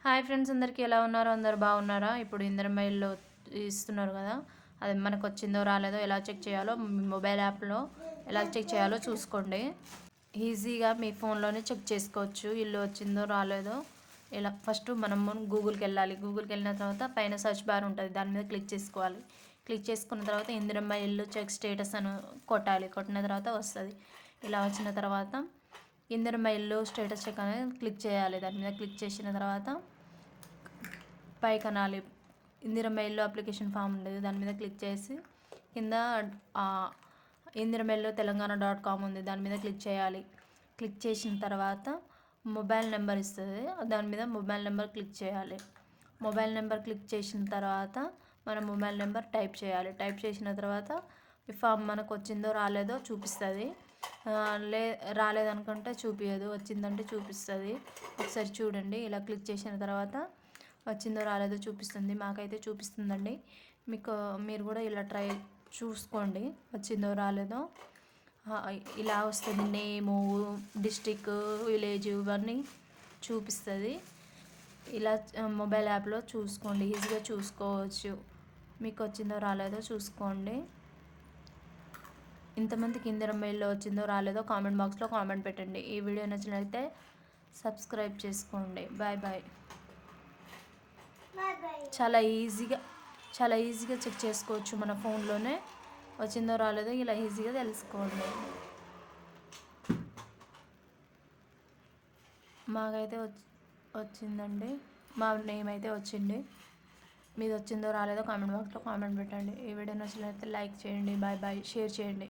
Hi friends, అందరికీ ఎలా ఉన్నారో? అందరు బాగున్నారా? ఇప్పుడు ఇందిరా మెయిల్లో ఇస్తున్నారు కదా, అది మనకు వచ్చిందో రాలేదో ఎలా చెక్ చేయాలో మీ మొబైల్ యాప్లో ఎలా చెక్ చేయాలో చూసుకోండి. ఈజీగా మీ ఫోన్లోనే చెక్ చేసుకోవచ్చు ఇల్లు వచ్చిందో రాలేదో. ఇలా ఫస్ట్ మనం గూగుల్కి వెళ్ళాలి. గూగుల్కి వెళ్ళిన తర్వాత పైన సర్చ్ బార్ ఉంటుంది, దాని మీద క్లిక్ చేసుకోవాలి. క్లిక్ చేసుకున్న తర్వాత ఇందిరమ్మ ఇల్లు చెక్ స్టేటస్ అని కొట్టాలి. కొట్టిన తర్వాత వస్తుంది. ఇలా వచ్చిన తర్వాత ఇందిరమ్మ ఇల్లు స్టేటస్ చెక్ అనేది క్లిక్ చేయాలి. దాని మీద క్లిక్ చేసిన తర్వాత పైకి అనాలి, ఇందిరమ్మ ఇల్లు అప్లికేషన్ ఫామ్ ఉండేది, దాని మీద క్లిక్ చేసి కింద ఇందిరమ్మ ఇల్లు తెలంగాణ.com ఉంది, దాని మీద క్లిక్ చేయాలి. క్లిక్ చేసిన తర్వాత మొబైల్ నెంబర్ ఇస్తుంది, దాని మీద మొబైల్ నెంబర్ క్లిక్ చేయాలి. మొబైల్ నెంబర్ క్లిక్ చేసిన తర్వాత మన మొబైల్ నెంబర్ టైప్ చేయాలి. టైప్ చేసిన తర్వాత ఈ ఫామ్ మనకు వచ్చిందో రాలేదో చూపిస్తుంది. రాలేదనుకుంటే చూపించదు, వచ్చిందంటే చూపిస్తుంది. ఒకసారి చూడండి. ఇలా క్లిక్ చేసిన తర్వాత వచ్చిందో రాలేదో చూపిస్తుంది. మాకైతే చూపిస్తుందండి. మీరు కూడా ఇలా చూసుకోండి వచ్చిందో రాలేదో. ఇలా వస్తుంది, నేము, డిస్టిక్, విలేజ్ ఇవన్నీ చూపిస్తుంది. ఇలా మొబైల్ యాప్లో చూసుకోండి, ఈజీగా చూసుకోవచ్చు. మీకు వచ్చిందో రాలేదో చూసుకోండి. ఇంతమందికి ఇందిరమ్మ ఇల్లు వచ్చిందో రాలేదో కామెంట్ బాక్స్లో కామెంట్ పెట్టండి. ఈ వీడియో నచ్చినట్లయితే సబ్స్క్రైబ్ చేసుకోండి. Bye bye. చాలా ఈజీగా చెక్ చేసుకోవచ్చు మన ఫోన్లోనే. వచ్చిందో రాలేదో ఇలా ఈజీగా తెలుసుకోండి. మాకైతే వచ్చిందండి, మా నేమ్ అయితే వచ్చింది. మీది వచ్చిందో రాలేదో కామెంట్ బాక్స్లో కామెంట్ పెట్టండి. ఈ వీడియో నచ్చినట్లయితే లైక్ చేయండి. Bye bye. షేర్ చేయండి.